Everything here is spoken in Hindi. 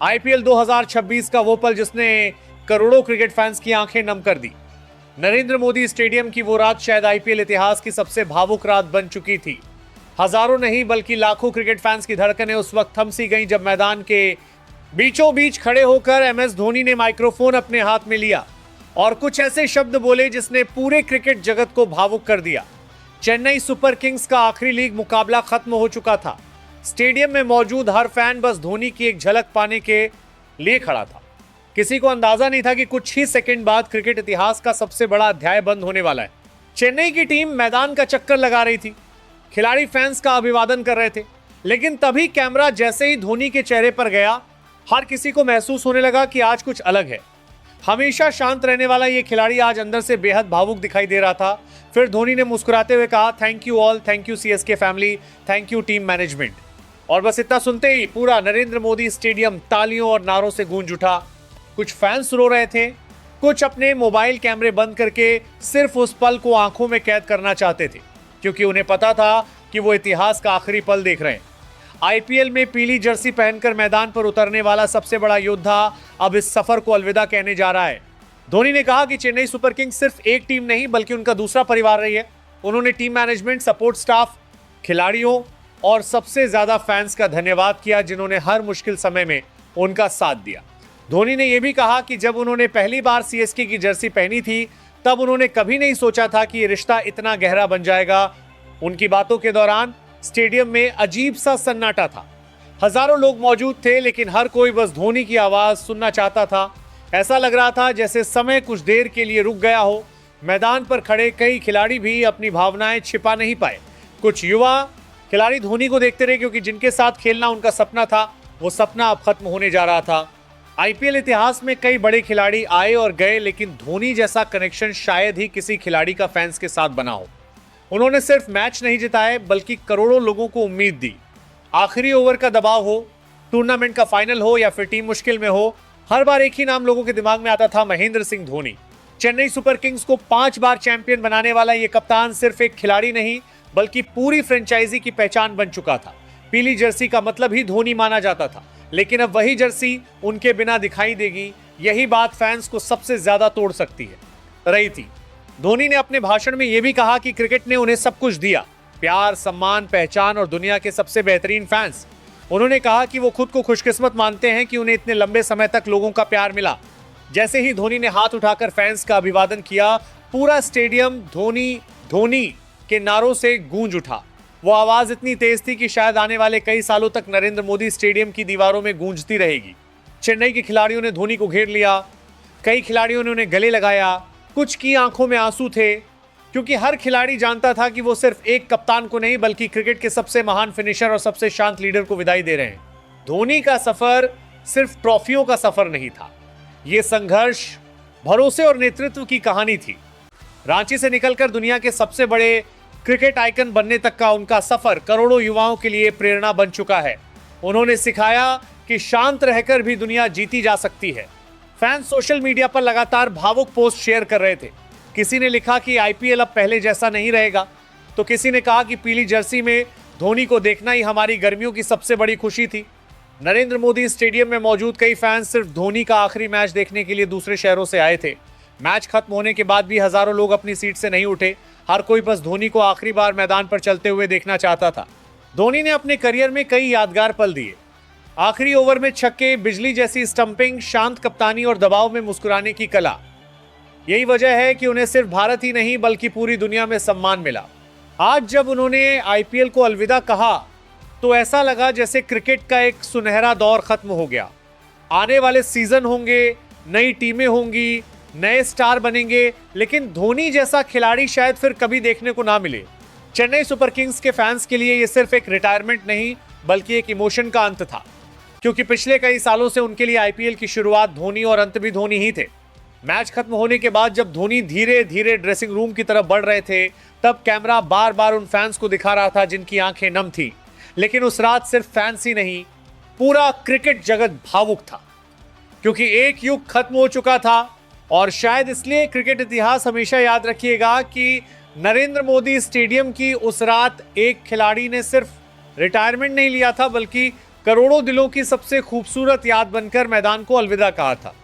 आईपीएल 2026 का वो पल जिसने करोड़ों क्रिकेट फैंस की आंखें नम कर दी। नरेंद्र मोदी स्टेडियम की वो रात शायद आईपीएल इतिहास की सबसे भावुक रात बन चुकी थी। हजारों नहीं बल्कि लाखों क्रिकेट फैंस की धड़कनें उस वक्त थम सी गईं जब मैदान के बीचों बीच खड़े होकर एमएस धोनी ने माइक्रोफोन अपने हाथ में लिया और कुछ ऐसे शब्द बोले जिसने पूरे क्रिकेट जगत को भावुक कर दिया। चेन्नई सुपर किंग्स का आखिरी लीग मुकाबला खत्म हो चुका था। स्टेडियम में मौजूद हर फैन बस धोनी की एक झलक पाने के लिए खड़ा था। किसी को अंदाजा नहीं था कि कुछ ही सेकंड बाद क्रिकेट इतिहास का सबसे बड़ा अध्याय बंद होने वाला है। चेन्नई की टीम मैदान का चक्कर लगा रही थी, खिलाड़ी फैंस का अभिवादन कर रहे थे, लेकिन तभी कैमरा जैसे ही धोनी के चेहरे पर गया, हर किसी को महसूस होने लगा कि आज कुछ अलग है। हमेशा शांत रहने वाला ये खिलाड़ी आज अंदर से बेहद भावुक दिखाई दे रहा था। फिर धोनी ने मुस्कुराते हुए कहा, thank you all, thank you CSK family, thank you team management. और बस इतना सुनते ही पूरा नरेंद्र मोदी स्टेडियम तालियों और नारों से गूंज उठा। कुछ फैंस रो रहे थे, कुछ अपने मोबाइल कैमरे बंद करके सिर्फ उस पल को आंखों में कैद करना चाहते थे, क्योंकि उन्हें पता था कि वो इतिहास का आखिरी पल देख रहे हैं। आईपीएल में पीली जर्सी पहनकर मैदान पर उतरने वाला सबसे बड़ा योद्धा अब इस सफर को अलविदा कहने जा रहा है। धोनी ने कहा कि चेन्नई सुपर किंग्स सिर्फ एक टीम नहीं बल्कि उनका दूसरा परिवार रही है। उन्होंने टीम मैनेजमेंट, सपोर्ट स्टाफ, खिलाड़ियों और सबसे ज्यादा फैंस का धन्यवाद किया जिन्होंने हर मुश्किल समय में उनका साथ दिया। धोनी ने यह भी कहा कि जब उन्होंने पहली बार सीएसके की जर्सी पहनी थी तब उन्होंने कभी नहीं सोचा था कि ये रिश्ता इतना गहरा बन जाएगा। उनकी बातों के दौरान स्टेडियम में अजीब सा सन्नाटा था। हजारों लोग मौजूद थे लेकिन हर कोई बस धोनी की आवाज सुनना चाहता था। ऐसा लग रहा था जैसे समय कुछ देर के लिए रुक गया हो। मैदान पर खड़े कई खिलाड़ी भी अपनी भावनाएं छिपा नहीं पाए। कुछ युवा खिलाड़ी धोनी को देखते रहे क्योंकि जिनके साथ खेलना उनका सपना था, वो सपना अब खत्म होने जा रहा था। आईपीएल इतिहास में कई बड़े खिलाड़ी आए और गए, लेकिन धोनी जैसा कनेक्शन शायद ही किसी खिलाड़ी का फैंस के साथ बना हो। उन्होंने सिर्फ मैच नहीं जिताए बल्कि करोड़ों लोगों को उम्मीद दी। आखिरी ओवर का दबाव हो, टूर्नामेंट का फाइनल हो या फिर टीम मुश्किल में हो, हर बार एक ही नाम लोगों के दिमाग में आता था, महेंद्र सिंह धोनी। चेन्नई सुपर किंग्स को 5 बार चैंपियन बनाने वाला ये कप्तान सिर्फ एक खिलाड़ी नहीं बल्कि पूरी फ्रेंचाइजी की पहचान बन चुका था। पीली जर्सी का मतलब ही धोनी माना जाता था, लेकिन अब वही जर्सी उनके बिना दिखाई देगी। यही बात फैंस को सबसे ज्यादा तोड़ सकती है रही थी। धोनी ने अपने भाषण में यह भी कहा कि क्रिकेट ने उन्हें सब कुछ दिया, प्यार, सम्मान, पहचान और दुनिया के सबसे बेहतरीन फैंस। उन्होंने कहा कि वो खुद को खुशकिस्मत मानते हैं कि उन्हें इतने लंबे समय तक लोगों का प्यार मिला। जैसे ही धोनी ने हाथ उठाकर फैंस का अभिवादन किया, पूरा स्टेडियम धोनी धोनी के नारों से गूंज उठा। वो आवाज इतनी तेज थी कि शायद आने वाले कई सालों तक नरेंद्र मोदी स्टेडियम की दीवारों में गूंजती रहेगी। चेन्नई के खिलाड़ियों ने धोनी को घेर लिया, कई खिलाड़ियों ने उन्हें गले लगाया, कुछ की आंखों में आंसू थे, क्योंकि हर खिलाड़ी जानता था कि वो सिर्फ एक कप्तान को नहीं बल्कि क्रिकेट के सबसे महान फिनिशर और सबसे शांत लीडर को विदाई दे रहे हैं। धोनी का सफर सिर्फ ट्रॉफियों का सफर नहीं था, ये संघर्ष, भरोसे और नेतृत्व की कहानी थी। रांची से निकलकर दुनिया के सबसे बड़े क्रिकेट आइकन बनने तक का उनका सफर करोड़ों युवाओं के लिए प्रेरणा बन चुका है। उन्होंने सिखाया कि शांत रहकर भी दुनिया जीती जा सकती है। फैंस सोशल मीडिया पर लगातार भावुक पोस्ट शेयर कर रहे थे। किसी ने लिखा कि आईपीएल अब पहले जैसा नहीं रहेगा, तो किसी ने कहा कि पीली जर्सी में धोनी को देखना ही हमारी गर्मियों की सबसे बड़ी खुशी थी। नरेंद्र मोदी स्टेडियम में मौजूद कई फैंस सिर्फ धोनी का आखिरी मैच देखने के लिए दूसरे शहरों से आए थे। मैच खत्म होने के बाद भी हजारों लोग अपनी सीट से नहीं उठे। हर कोई बस धोनी को आखिरी बार मैदान पर चलते हुए देखना चाहता था। धोनी ने अपने करियर में कई यादगार पल दिए। आखिरी ओवर में छक्के, बिजली जैसी स्टंपिंग, शांत कप्तानी और दबाव में मुस्कुराने की कला। यही वजह है कि उन्हें सिर्फ भारत ही नहीं बल्कि पूरी दुनिया में सम्मान मिला। आज जब उन्होंने आईपीएल को अलविदा कहा तो ऐसा लगा जैसे क्रिकेट का एक सुनहरा दौर खत्म हो गया। आने वाले सीजन होंगे, नई टीमें होंगी, नए स्टार बनेंगे, लेकिन धोनी जैसा खिलाड़ी शायद फिर कभी देखने को ना मिले। चेन्नई सुपर किंग्स के फैंस के लिए यह सिर्फ एक रिटायरमेंट नहीं बल्कि एक इमोशन का अंत था, क्योंकि पिछले कई सालों से उनके लिए आईपीएल की शुरुआत धोनी और अंत भी धोनी ही थे। मैच खत्म होने के बाद जब धोनी धीरे धीरे ड्रेसिंग रूम की तरफ बढ़ रहे थे, तब कैमरा बार बार उन फैंस को दिखा रहा था जिनकी आंखें नम थी। लेकिन उस रात सिर्फ फैंस ही नहीं, पूरा क्रिकेट जगत भावुक था, क्योंकि एक युग खत्म हो चुका था। और शायद इसलिए क्रिकेट इतिहास हमेशा याद रखिएगा कि नरेंद्र मोदी स्टेडियम की उस रात एक खिलाड़ी ने सिर्फ रिटायरमेंट नहीं लिया था बल्कि करोड़ों दिलों की सबसे खूबसूरत याद बनकर मैदान को अलविदा कहा था।